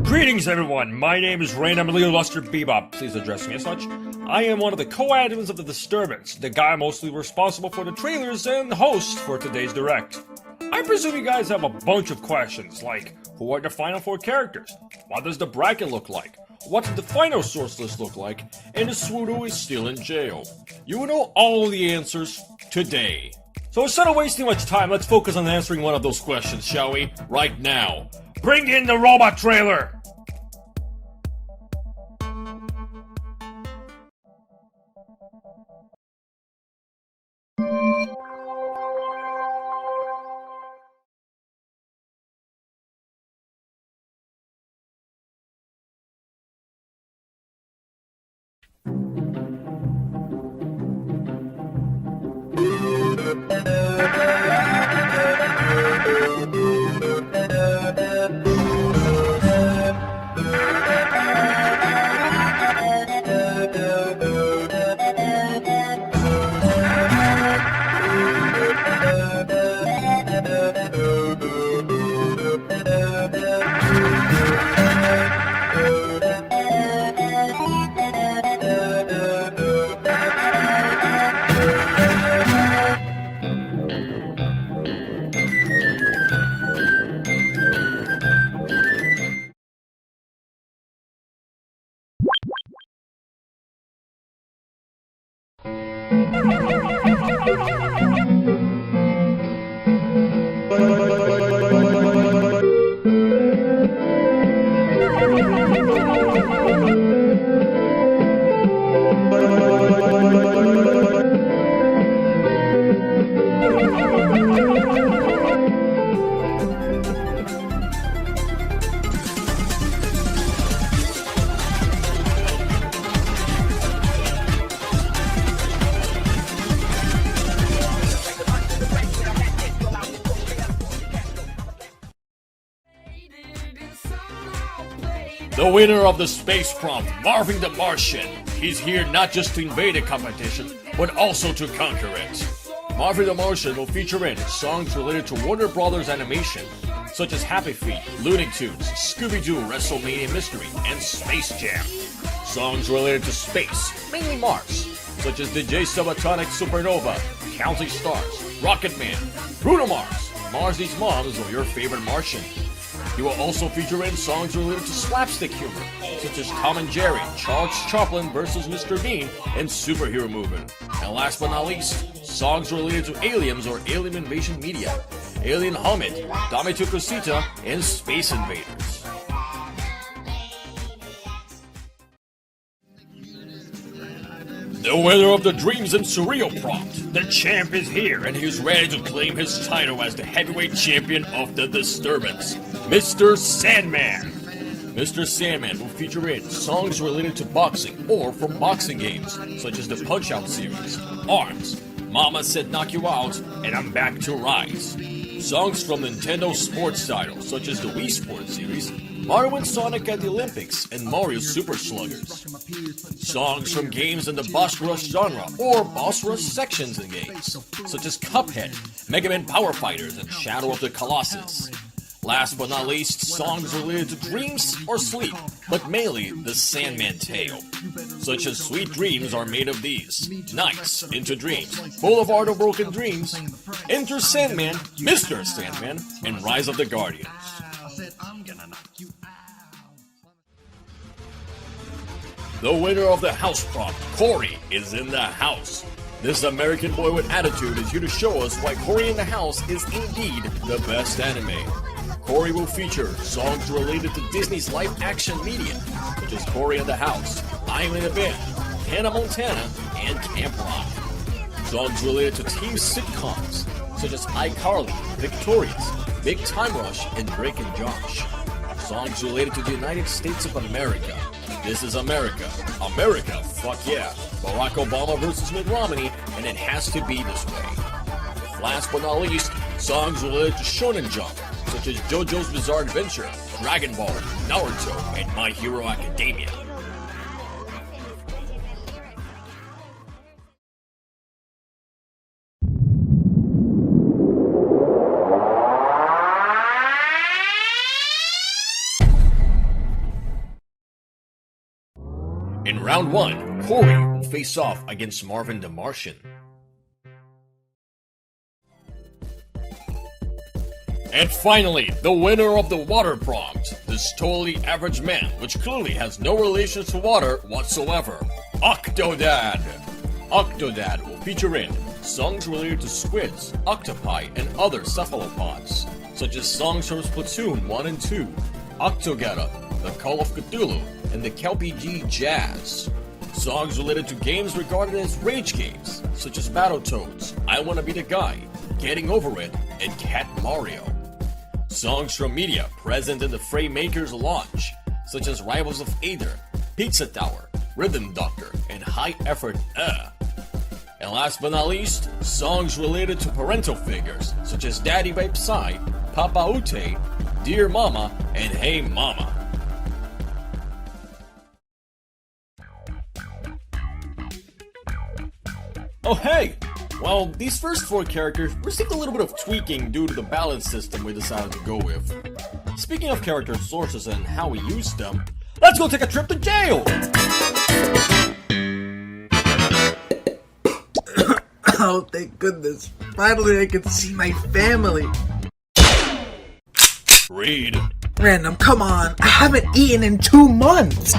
Greetings everyone, my name is Random Leo Luster Bebop, please address me as such. I am one of the co-admins of the Disturbance, the guy mostly responsible for the trailers and host for today's Direct. I presume you guys have a bunch of questions, like, who are the final 4 characters? What does the bracket look like? What does the final source list look like? And the Swoodoo is still in jail. You will know all the answers today. So instead of wasting much time, let's focus on answering one of those questions, shall we? Right now. Bring in the robot trailer! The winner of the space prompt, Marvin the Martian. He's here not just to invade a competition, but also to conquer it. Marvin the Martian will feature in songs related to Warner Brothers animation, such as Happy Feet, Looney Tunes, Scooby-Doo, WrestleMania Mystery, and Space Jam. Songs related to space, mainly Mars, such as DJ Subatomic Supernova, Counting Stars, Rocket Man, Bruno Mars, Mars Needs Moms, or your favorite Martian. He will also feature in songs related to slapstick humor, such as Tom and Jerry, Charles Chaplin vs. Mr. Bean, and Superhero Movie. And last but not least, songs related to aliens or alien invasion media, Alien Homid, Dame Tu Cosita, and Space Invaders. The winner of the Dreams and Surreal prompt, the champ is here and he's ready to claim his title as the heavyweight champion of the Disturbance, Mr. Sandman. Mr. Sandman will feature in songs related to boxing or from boxing games, such as the Punch-Out series, Arms, Mama Said Knock You Out, and I'm Back to Rise. Songs from Nintendo sports titles, such as the Wii Sports series, Mario and Sonic at the Olympics, and Mario Super Sluggers. Songs from games in the Boss Rush genre, or Boss Rush sections in games, such as Cuphead, Mega Man Power Fighters, and Shadow of the Colossus. Last but not least, songs related to dreams or sleep, but mainly the Sandman tale, such as Sweet Dreams Are Made of These, Nights Into Dreams, Boulevard of Broken Dreams, Enter Sandman, Mr. Sandman, and Rise of the Guardians. The winner of the house prompt, Corey, is in the house. This American boy with attitude is here to show us why Corey in the House is indeed the best anime. Corey will feature songs related to Disney's live-action media, such as Corey in the House, I'm in a Band, Hannah Montana, and Camp Rock. Songs related to teen sitcoms, such as iCarly, Victorious, Big Time Rush, and Drake and Josh. Songs related to the United States of America. This is America. America, fuck yeah. Barack Obama versus Mitt Romney, and it has to be this way. Last but not least, songs related to Shonen Jump, such as JoJo's Bizarre Adventure, Dragon Ball, Naruto, and My Hero Academia. round 1, Corey will face off against Marvin the Martian. And finally, the winner of the water prompt, this totally average man, which clearly has no relation to water whatsoever, Octodad. Octodad will feature in songs related to squids, octopi, and other cephalopods, such as songs from Splatoon 1 and 2, Octogetta, The Call of Cthulhu, and the KPG Jazz. Songs related to games regarded as rage games, such as Battletoads, I Wanna Be the Guy, Getting Over It, and Cat Mario. Songs from media present in the TheWAVmaker's launch, such as Rivals of Aether, Pizza Tower, Rhythm Doctor, and High Effort And last but not least, songs related to parental figures, such as Daddy by Psy, Papa Ute, Dear Mama, and Hey Mama. Oh hey! Well, these first 4 characters received a little bit of tweaking due to the balance system we decided to go with. Speaking of character sources and how we used them, let's go take a trip to jail! Oh, thank goodness. Finally I can see my family. Read. Random, come on. I haven't eaten in 2 months.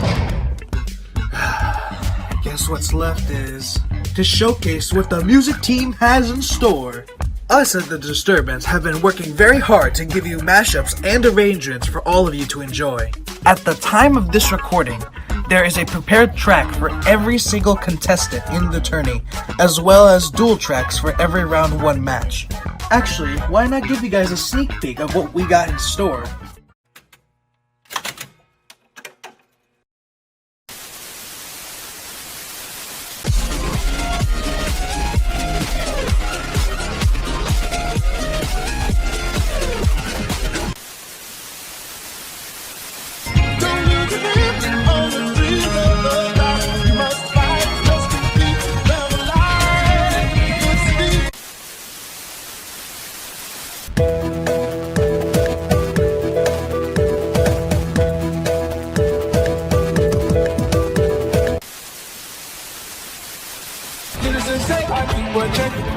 Guess what's left is to showcase what the music team has in store. Us at the Disturbance have been working very hard to give you mashups and arrangements for all of you to enjoy. At the time of this recording, there is a prepared track for every single contestant in the tourney, as well as dual tracks for every round 1 match. Actually, why not give you guys a sneak peek of what we got in store?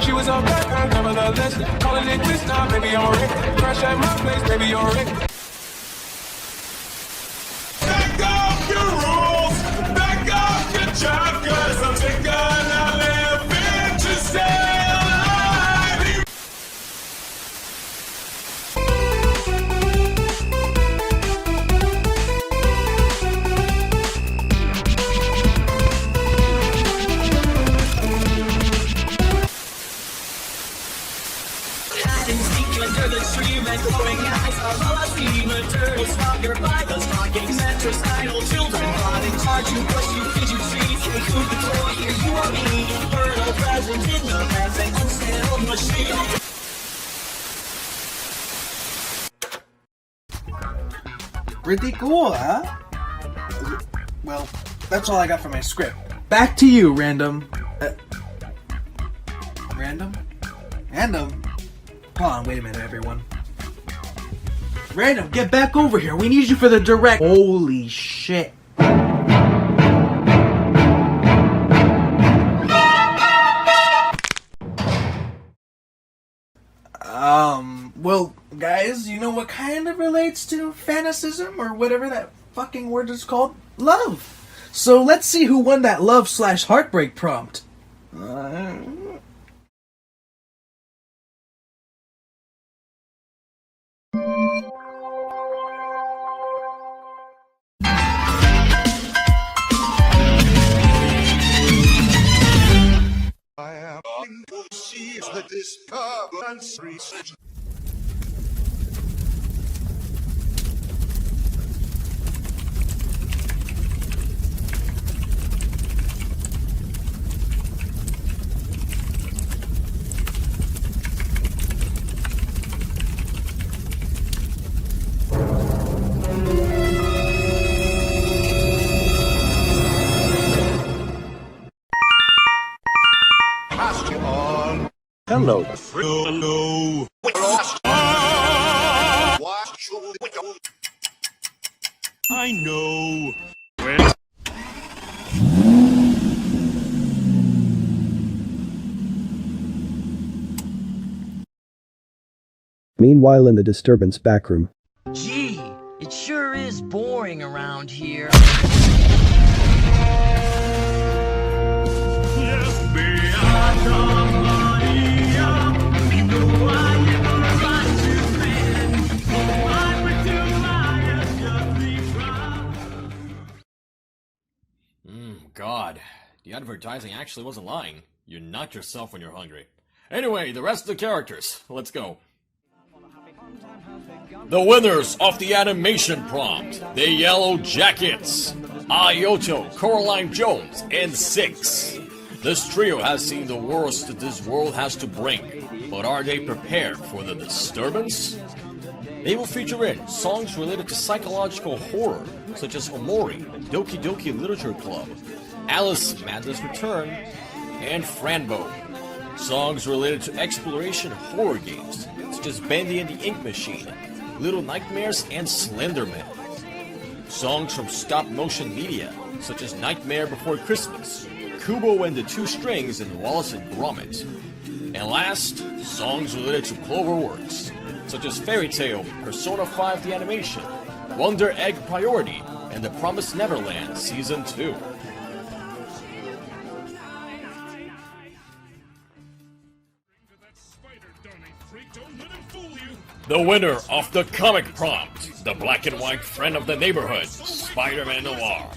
She was on back, nevertheless. Calling it quits now, baby, on Rick. Crash at my place, baby, on Rick. Back off your rules, back off your job, cause I'm sick of not living to stay alive. Under the tree, and glowing eyes of all I see, maternal stronger by the stocking mattress, idle children, rotting hard, you push, you feed, you treat, take food, the toy, here you are me, infernal present in the laughing, unsettled machine. Pretty cool, huh? Well, that's all I got for my script. Back to you, Random. Random? Random? Hold on, wait a minute, everyone. Random, get back over here. We need you for the direct. Holy shit. Well, guys, you know what kind of relates to fanaticism or whatever that fucking word is called? Love. So let's see who won that love/heartbreak prompt. I am in the sea of the disturbance research. Hello. Hello. I know. Meanwhile in the Disturbance backroom. Gee, it sure is boring around here. God, the advertising actually wasn't lying. You knock yourself when you're hungry. Anyway, the rest of the characters. Let's go. The winners of the animation prompt, the Yellow Jackets, Ayoto, Coraline Jones, and Six. This trio has seen the worst that this world has to bring, but are they prepared for the disturbance? They will feature in songs related to psychological horror, such as Omori, Doki Doki Literature Club, Alice Madness Return, and Franbo. Songs related to exploration horror games, such as Bendy and the Ink Machine, Little Nightmares, and Slenderman. Songs from stop-motion media, such as Nightmare Before Christmas, Kubo and the Two Strings, and Wallace and Gromit. And last, songs related to Cloverworks, such as Fairy Tail, Persona 5 the Animation, Wonder Egg Priority, and The Promised Neverland Season 2. The winner of the comic prompt, the black and white friend of the neighborhood, Spider-Man Noir.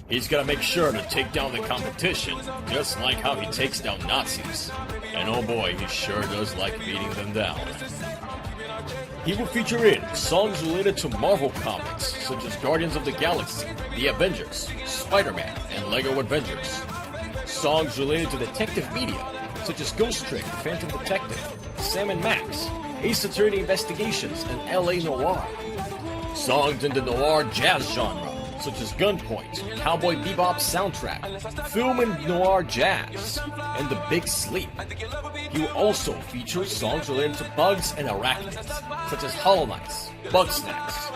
He's gonna make sure to take down the competition, just like how he takes down Nazis. And oh boy, he sure does like beating them down. He will feature in songs related to Marvel comics, such as Guardians of the Galaxy, The Avengers, Spider-Man, and Lego Avengers. Songs related to detective media, such as Ghost Trick, Phantom Detective, Sam and Max, Ace Attorney Investigations, and LA Noir. Songs in the noir jazz genre, such as Gunpoint, Cowboy Bebop soundtrack, film and noir jazz, and The Big Sleep. He will also feature songs related to bugs and arachnids, such as Hollow Knights, Bug Snacks,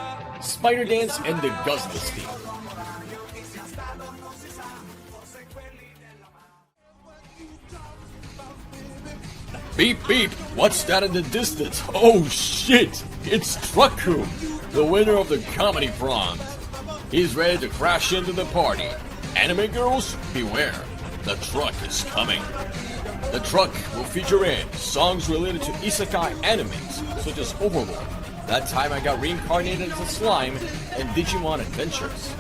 Spider Dance, and the Guzzless theme. Beep beep, what's that in the distance? Oh shit, it's Truck-kun, the winner of the comedy prompt. He's ready to crash into the party. Anime girls, beware, the truck is coming. The truck will feature in songs related to isekai animes, such as Overlord, That Time I Got Reincarnated as a Slime, and Digimon Adventures.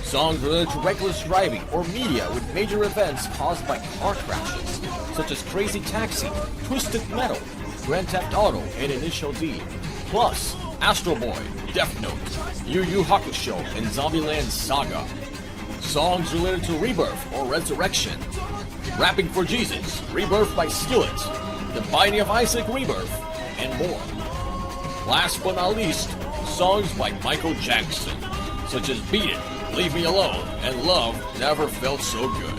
Songs related to reckless driving or media with major events caused by car crashes, such as Crazy Taxi, Twisted Metal, Grand Theft Auto, and Initial D. Plus, Astro Boy, Death Note, Yu Yu Hakusho, and Zombieland Saga. Songs related to Rebirth or Resurrection, Rapping for Jesus, Rebirth by Skillet, The Binding of Isaac Rebirth, and more. Last but not least, songs by Michael Jackson, such as Beat It, Leave Me Alone, and Love Never Felt So Good.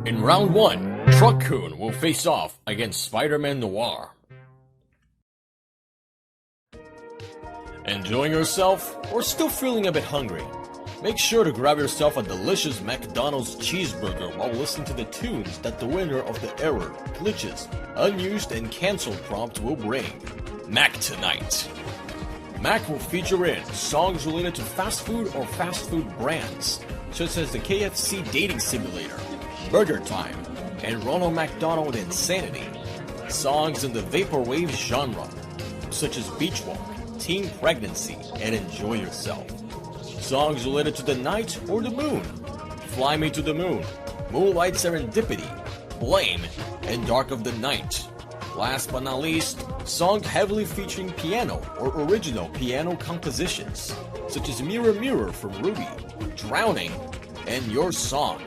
In round 1, Truck-kun will face off against Spider-Man Noir. Enjoying yourself, or still feeling a bit hungry? Make sure to grab yourself a delicious McDonald's cheeseburger while listening to the tunes that the winner of the error, glitches, unused, and cancelled prompt will bring. Mac Tonight. Mac will feature in songs related to fast food or fast food brands, such as the KFC Dating Simulator, Burger Time, and Ronald McDonald Insanity. Songs in the vaporwave genre, such as Beach Walk, Teen Pregnancy, and Enjoy Yourself. Songs related to the night or the moon, Fly Me to the Moon, Moonlight Serendipity, Blame, and Dark of the Night. Last but not least, songs heavily featuring piano or original piano compositions, such as Mirror Mirror from Ruby, Drowning, and Your Song.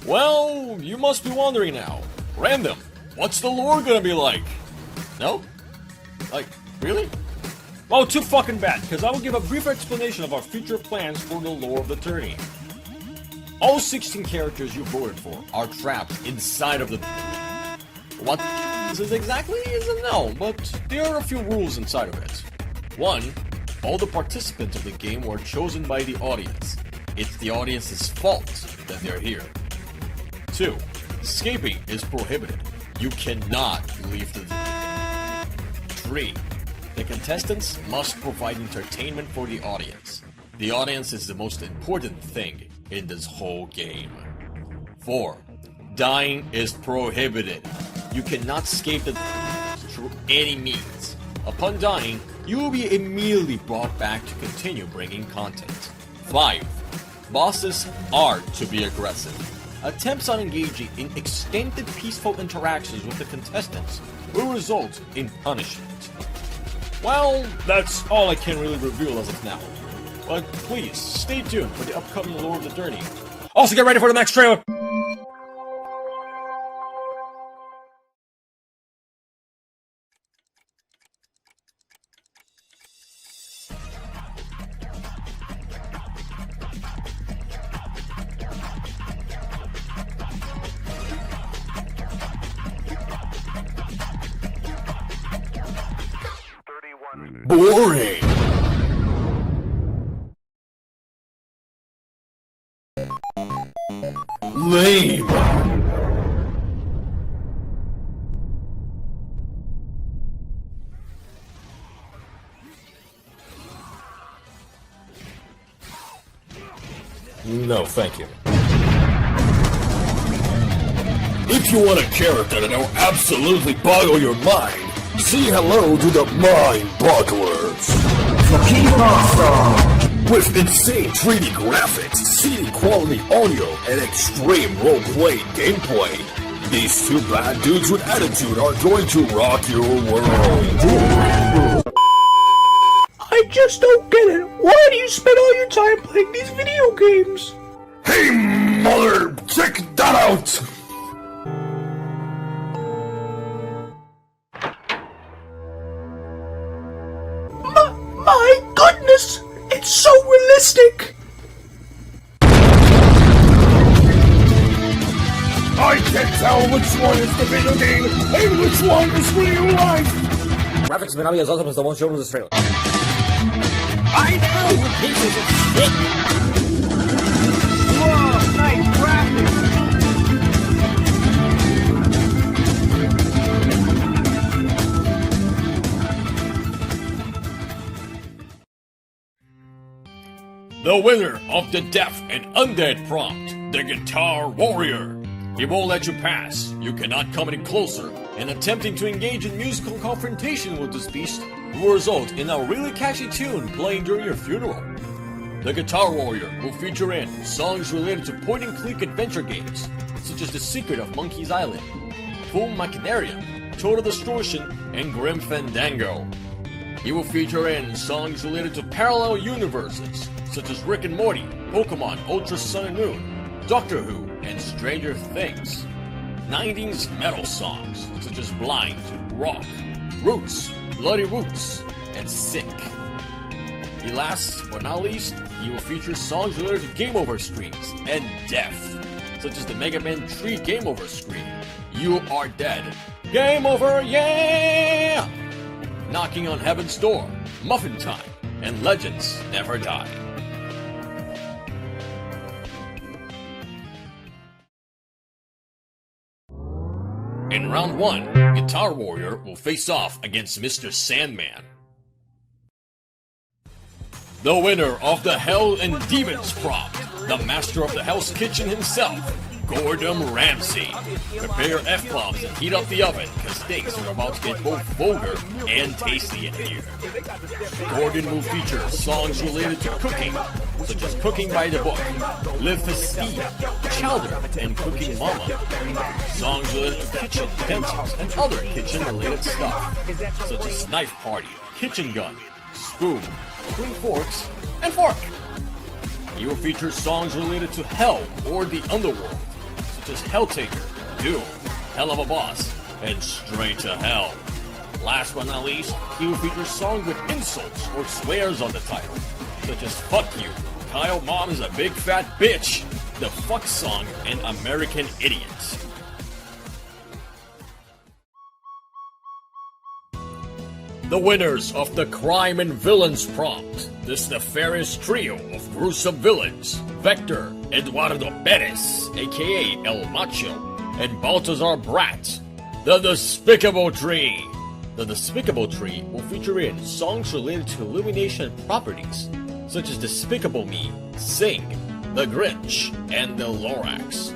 Well, you must be wondering now, Random, what's the lore gonna be like? No? Like, really? Well, too fucking bad, because I will give a brief explanation of our future plans for the lore of the tourney. All 16 characters you voted for are trapped inside of the... What this is exactly is a no, but there are a few rules inside of it. 1. all the participants of the game were chosen by the audience. It's the audience's fault that they're here. 2. Escaping is prohibited. You cannot leave the 3. The contestants must provide entertainment for the audience. The audience is the most important thing in this whole game. 4. Dying is prohibited. You cannot escape the through any means. Upon dying, you will be immediately brought back to continue bringing content. 5. Bosses are to be aggressive. Attempts on engaging in extended peaceful interactions with the contestants will result in punishment. Well, that's all I can really reveal as of now. But please, stay tuned for the upcoming Lore of the Tourney. Also get ready for the next trailer! Boring! Lame! No, thank you. If you want a character that will absolutely boggle your mind, say hello to the Mind Bogglers! With insane 3D graphics, CD quality audio, and extreme role-playing gameplay, these two bad dudes with attitude are going to rock your world. I just don't get it. Why do you spend all your time playing these video games? Hey, mother! Check that out! My goodness! It's so realistic! I can't tell which one is the video game and which one is real life! Graphics may not be as awesome as the one shown in this trailer. I know, you pieces of shit! Whoa, nice graphics! The winner of the Deaf and Undead prompt, the Guitar Warrior. He won't let you pass. You cannot come any closer, and attempting to engage in musical confrontation with this beast will result in a really catchy tune playing during your funeral. The Guitar Warrior will feature in songs related to point-and-click adventure games, such as The Secret of Monkey's Island, Full Machinaria, Total Distortion, and Grim Fandango. He will feature in songs related to parallel universes, such as Rick and Morty, Pokemon Ultra Sun and Moon, Doctor Who, and Stranger Things. 90s metal songs, such as Blind, Rock, Roots, Bloody Roots, and Sick. And last but not least, he will feature songs related to Game Over screens and death, such as the Mega Man 3 Game Over screen, You Are Dead, Game Over, yeah! Knocking on Heaven's Door, Muffin Time, and Legends Never Die. In round 1, Guitar Warrior will face off against Mr. Sandman. The winner of the Hell and Demons prompt, the master of the Hell's Kitchen himself, Gordon Ramsay. Prepare your F-bombs and heat up the oven, because things are about to get both vulgar and tasty in here. Gordon will feature songs related to cooking, such as Cooking by the Book, Live Festive, Chowder, and Cooking Mama. Songs related to kitchen utensils and other kitchen-related stuff, such as Knife Party, Kitchen Gun, Spoon, Clean Forks, and Fork. He will feature songs related to Hell or the Underworld, such as Helltaker, Doom, Hell of a Boss, and Straight to Hell. Last but not least, he will feature songs with insults or swears on the title, such as Fuck You, Kyle Mom is a Big Fat Bitch, The Fuck Song, and American Idiots. The winners of the Crime and Villains prompt, this nefarious trio of gruesome villains, Vector, Eduardo Perez, aka El Macho, and Baltazar Brat, the Despicable Tree. The Despicable Tree will feature in songs related to illumination properties, such as Despicable Me, Sing, The Grinch, and The Lorax.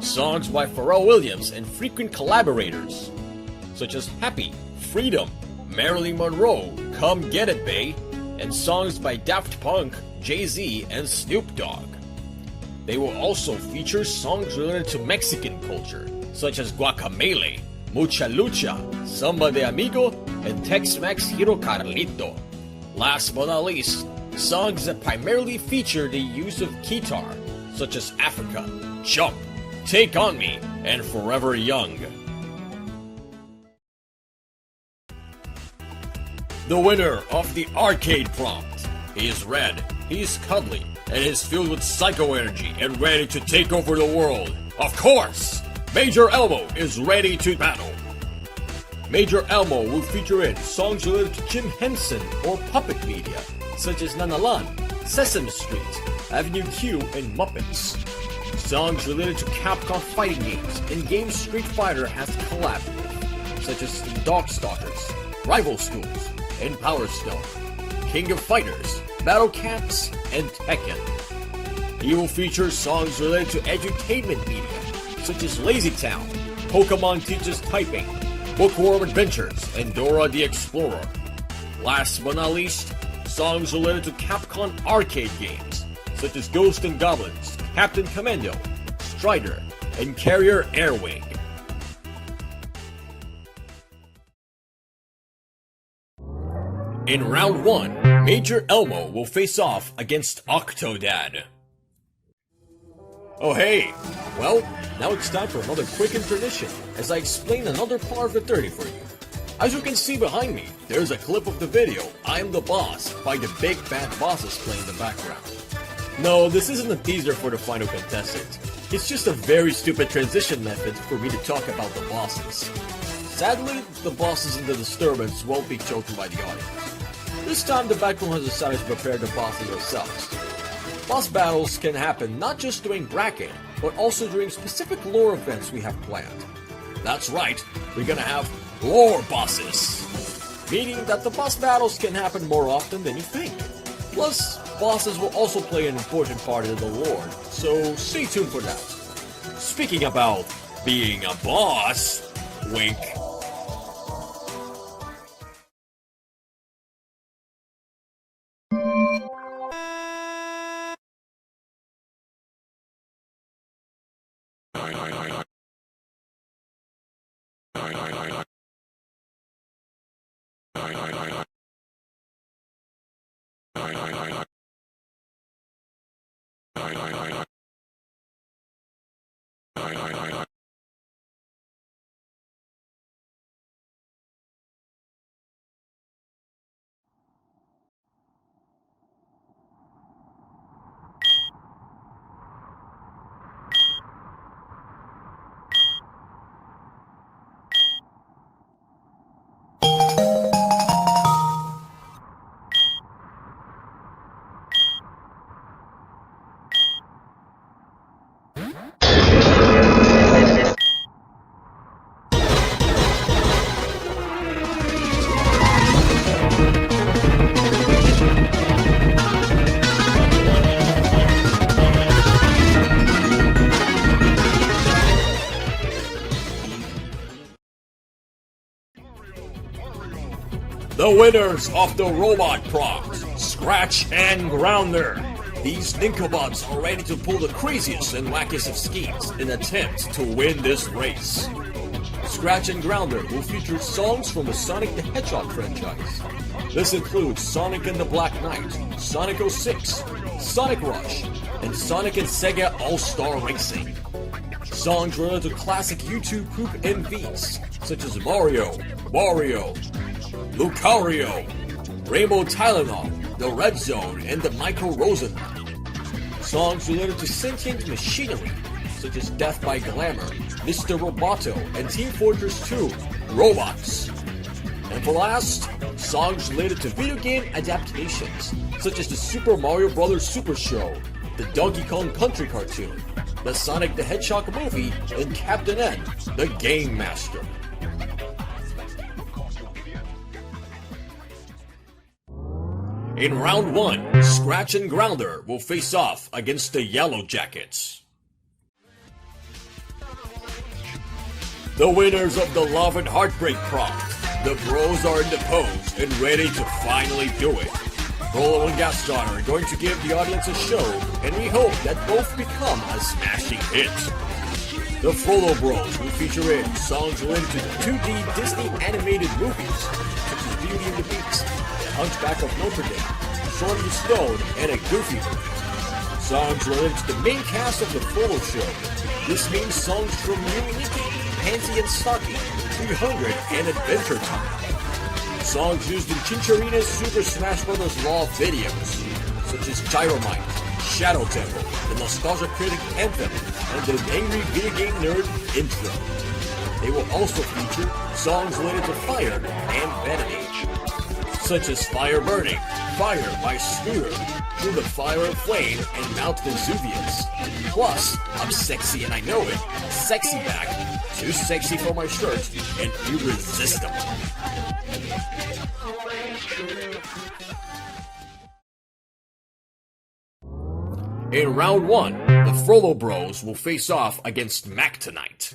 Songs by Pharrell Williams and frequent collaborators, such as Happy, Freedom, Marilyn Monroe, Come Get It Bae, and songs by Daft Punk, Jay-Z, and Snoop Dogg. They will also feature songs related to Mexican culture, such as Guacamole, Mucha Lucha, Samba de Amigo, and Tex-Mex Hero Carlito. Last but not least, songs that primarily feature the use of guitar, such as Africa, Jump, Take On Me, and Forever Young. The winner of the arcade prompt. He is red, he's cuddly, and is filled with psycho energy and ready to take over the world. Of course, Major Elmo is ready to battle. Major Elmo will feature in songs related to Jim Henson or puppet media, such as Nanalan, Sesame Street, Avenue Q, and Muppets. Songs related to Capcom fighting games and games Street Fighter has collabed with, such as the Darkstalkers, Rival Schools, and Power Stone, King of Fighters, Battle Cats, and Tekken. He will feature songs related to edutainment media, such as Lazy Town, Pokemon Teaches Typing, Bookworm Adventures, and Dora the Explorer. Last but not least, songs related to Capcom arcade games, such as Ghosts and Goblins, Captain Commando, Strider, and Carrier Airwing. In round 1, Major Elmo will face off against Octodad. Oh hey, well, now it's time for another quick intermission as I explain another part of the 30 for you. As you can see behind me, there's a clip of the video I Am the Boss by the Big Bad Bosses playing in the background. No, this isn't a teaser for the final contestant. It's just a very stupid transition method for me to talk about the bosses. Sadly, the bosses in the Disturbance won't be chosen by the audience. This time the backroom has decided to prepare the bosses ourselves. Boss battles can happen not just during bracket, but also during specific lore events we have planned. That's right, we're gonna have lore bosses, meaning that the boss battles can happen more often than you think. Plus, bosses will also play an important part in the lore, so stay tuned for that. Speaking about being a boss, wink. The winners of the robot prompt, Scratch and Grounder. These Ninkobots are ready to pull the craziest and wackiest of schemes in an attempt to win this race. Scratch and Grounder will feature songs from the Sonic the Hedgehog franchise. This includes Sonic and the Black Knight, Sonic 06, Sonic Rush, and Sonic and Sega All-Star Racing. Songs related to classic YouTube poop MVs, such as Mario, Wario, Lucario, Rainbow Tylenol, The Red Zone, and the Micro Rosen. Songs related to sentient machinery, such as Death by Glamour, Mr. Roboto, and Team Fortress 2, Robots. And for last, songs related to video game adaptations, such as the Super Mario Bros. Super Show, the Donkey Kong Country cartoon, the Sonic the Hedgehog movie, and Captain N, the Game Master. In round 1, Scratch and Grounder will face off against the Yellow Jackets. The winners of the Love and Heartbreak prompt. The bros are in the pose and ready to finally do it. Rolo and Gaston are going to give the audience a show, and we hope that both become a smashing hit. The Frollo Bros will feature in songs related to 2D Disney animated movies, such as Beauty and the Beast, The Hunchback of Notre Dame, Shorty the Stone, and a Goofy movie. Songs related to the main cast of the Frollo Show. This means songs from New Mickey, Pansy and Stocky, 300, and Adventure Time. Songs used in Chinchorina's Super Smash Bros. Law videos, such as Gyromite, Shadow Temple, the Nostalgia Critic Anthem, and the Angry Video Game Nerd intro. They will also feature songs related to fire and vanity, such as Fire Burning, Fire by Scooter, Through the Fire and Flame, and Mount Vesuvius. Plus, I'm sexy and I know it, Sexy Back, Too Sexy for My Shirt, and Irresistible. In round 1, the Frollo Bros will face off against Mac tonight.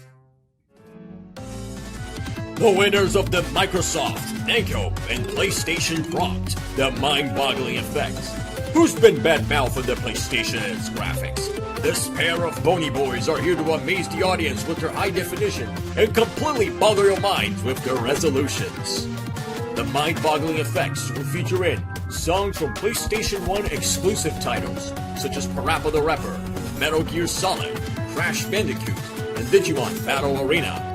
The winners of the Microsoft, NatGeo, and PlayStation prompt, the mind-boggling effects. Who's been bad-mouthed on the PlayStation and its graphics? This pair of bony boys are here to amaze the audience with their high definition and completely boggle your minds with their resolutions. The mind-boggling effects will feature in songs from PlayStation 1 exclusive titles, such as Parappa the Rapper, Metal Gear Solid, Crash Bandicoot, and Digimon Battle Arena.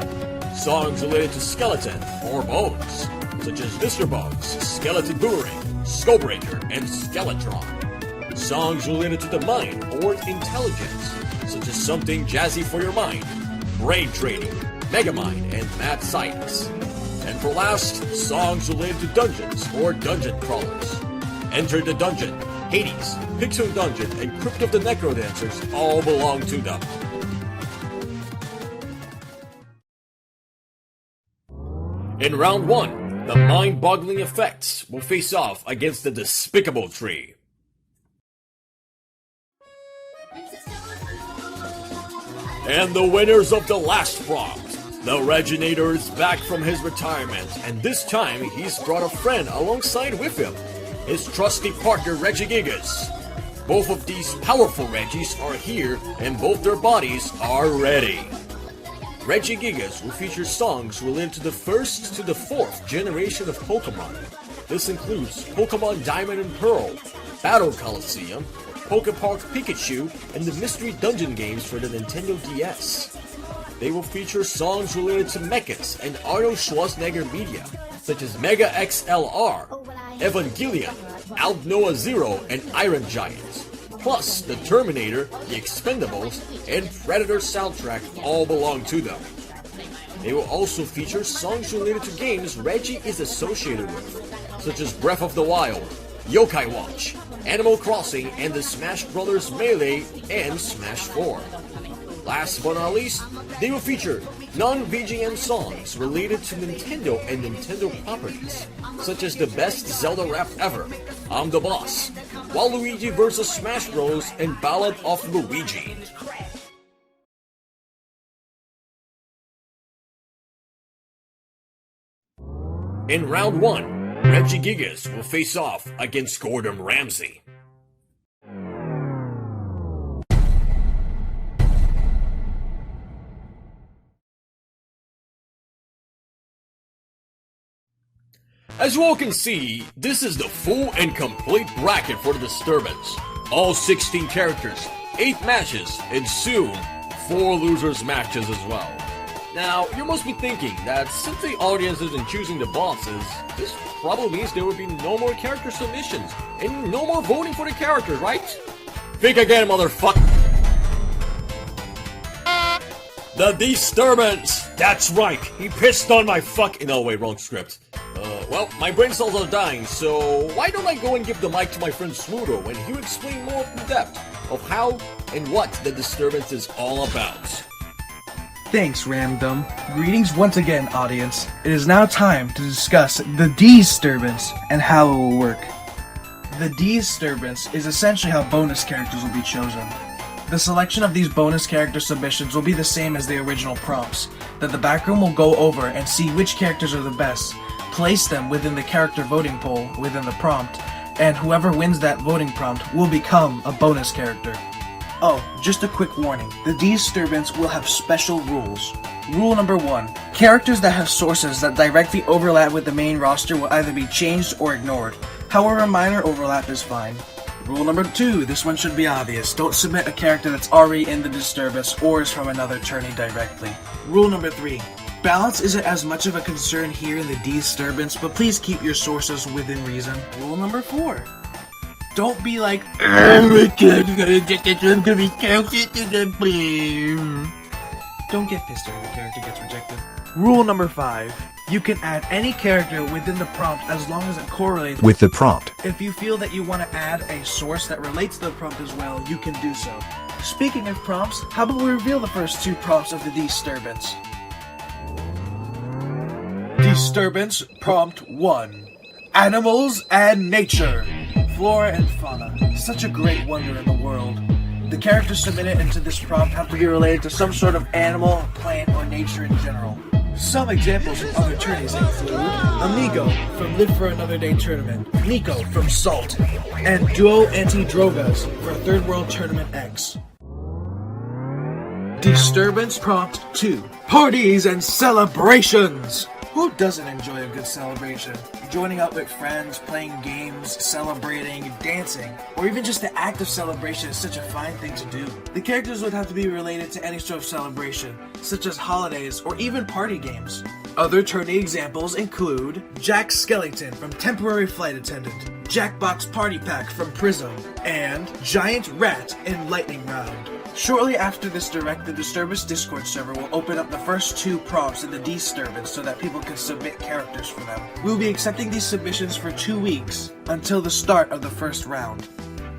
Songs related to Skeleton or Bones, such as Mr. Bones, Skeleton Boomerang, Skullbreaker, and Skeletron. Songs related to the mind or intelligence, such as Something Jazzy for Your Mind, Brain Training, Megamind, and Mad Science. And for last, songs related to dungeons or dungeon crawlers. Enter the Dungeon, Hades, Pixel Dungeon, and Crypt of the Necrodancers all belong to them. In round 1, the mind-boggling effects will face off against the Despicable Tree. And the winners of the last prompt. The Reginator is back from his retirement, and this time he's brought a friend alongside with him, his trusty partner Regigigas. Both of these powerful Reggies are here, and both their bodies are ready. Regigigas will feature songs related to the first to the fourth generation of Pokemon. This includes Pokemon Diamond and Pearl, Battle Coliseum, Pokepark Pikachu, and the Mystery Dungeon games for the Nintendo DS. They will feature songs related to mechas and Arnold Schwarzenegger media, such as Mega XLR, Evangelion, Out Noah Zero, and Iron Giant. Plus, the Terminator, the Expendables, and Predator soundtrack all belong to them. They will also feature songs related to games Reggie is associated with, such as Breath of the Wild, Yokai Watch, Animal Crossing, and the Smash Bros. Melee and Smash 4. Last but not least, they will feature non-VGM songs related to Nintendo and Nintendo properties, such as the best Zelda rap ever, I'm the Boss, Waluigi vs. Smash Bros. And Ballad of Luigi. In round 1, Regigigas will face off against Gordon Ramsay. As you all can see, this is the full and complete bracket for the Disturbance. All 16 characters, 8 matches, and soon, 4 losers matches as well. Now, you must be thinking that since the audience isn't choosing the bosses, this probably means there will be no more character submissions, and no more voting for the characters, right? Think again, motherfucker! The Disturbance! That's right, he pissed on my fuck- No, wait, wrong script. Well, my brain cells are dying, so why don't I go and give the mic to my friend Swoodo and he'll explain more in depth of how and what the Disturbance is all about. Thanks, Random. Greetings once again, audience. It is now time to discuss the Disturbance and how it will work. The Disturbance is essentially how bonus characters will be chosen. The selection of these bonus character submissions will be the same as the original prompts, that the backroom will go over and see which characters are the best, place them within the character voting poll within the prompt, and whoever wins that voting prompt will become a bonus character. Oh, just a quick warning, the Disturbance will have special rules. Rule number 1, characters that have sources that directly overlap with the main roster will either be changed or ignored. However, minor overlap is fine. Rule number 2, this one should be obvious. Don't submit a character that's already in the Disturbance or is from another tourney directly. Rule number 3, balance isn't as much of a concern here in the Disturbance, but please keep your sources within reason. Rule number 4, don't be like, don't get pissed if the character gets rejected. Rule number 5, you can add any character within the prompt as long as it correlates with the prompt. If you feel that you want to add a source that relates to the prompt as well, you can do so. Speaking of prompts, how about we reveal the first 2 prompts of the Disturbance? Disturbance Prompt 1. Animals and Nature. Flora and fauna. Such a great wonder in the world. The characters submitted into this prompt have to be related to some sort of animal, plant, or nature in general. Some examples from other tourneys include Amigo from Live for Another Day Tournament, Nico from Salt, and Duo Anti-Drogas for Third World Tournament X. Disturbance Prompt 2. Parties and Celebrations! Who doesn't enjoy a good celebration? Joining up with friends, playing games, celebrating, dancing, or even just the act of celebration is such a fine thing to do. The characters would have to be related to any sort of celebration, such as holidays or even party games. Other tourney examples include Jack Skellington from Temporary Flight Attendant, Jackbox Party Pack from Prism, and Giant Rat in Lightning Round. Shortly after this direct, the Disturbance Discord server will open up the first 2 prompts in the Disturbance so that people can submit characters for them. We'll be accepting these submissions for 2 weeks, until the start of the first round.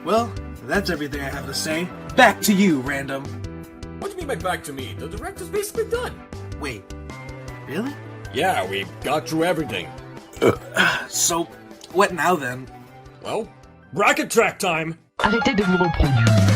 Well, that's everything I have to say. Back to you, Random. What do you mean by back to me? The direct is basically done. Wait, really? Yeah, we got through everything. So, what now then? Well, bracket track time! Arrêtez de vous reproduire.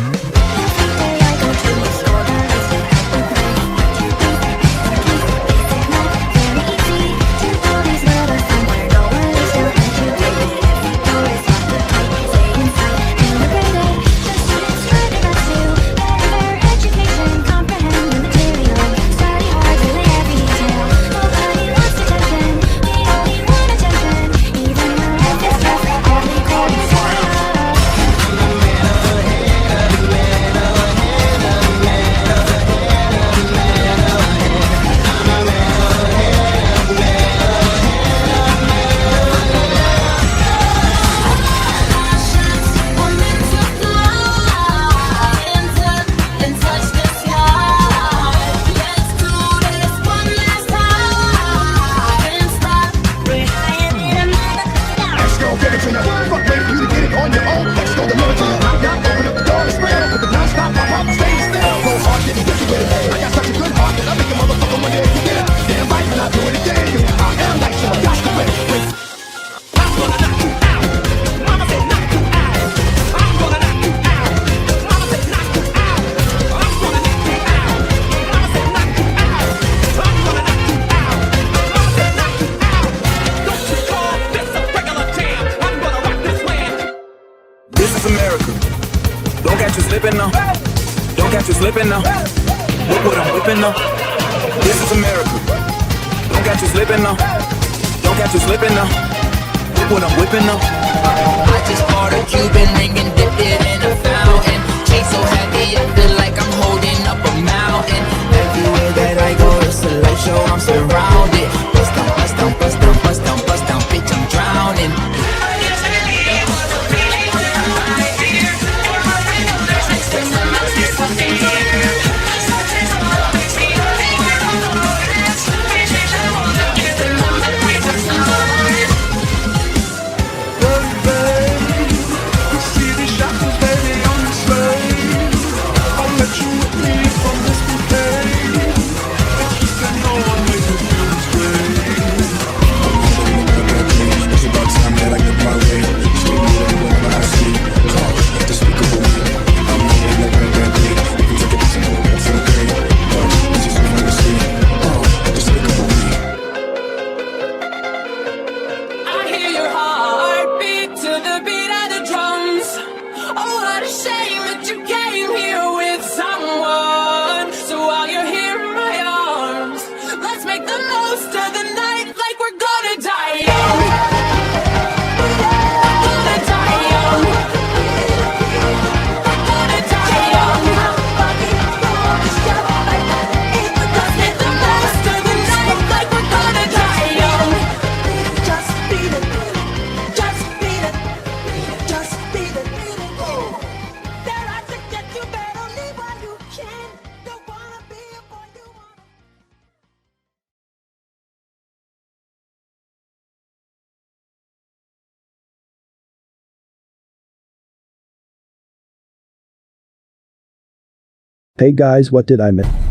slipping now. Don't catch you slipping now. Look what I'm whipping now. This is America. Don't catch you slipping now. Don't catch you slipping now. Look what I'm whipping now. I just bought a Cuban ring and dipped it in a fountain. Chain so heavy, I feel like I'm holding up a mountain. Everywhere that I go, it's a light show, I'm surrounded. Bust down, bust down, bust down, bust down, bust down, bitch, I'm drowning. Hey guys, what did I miss?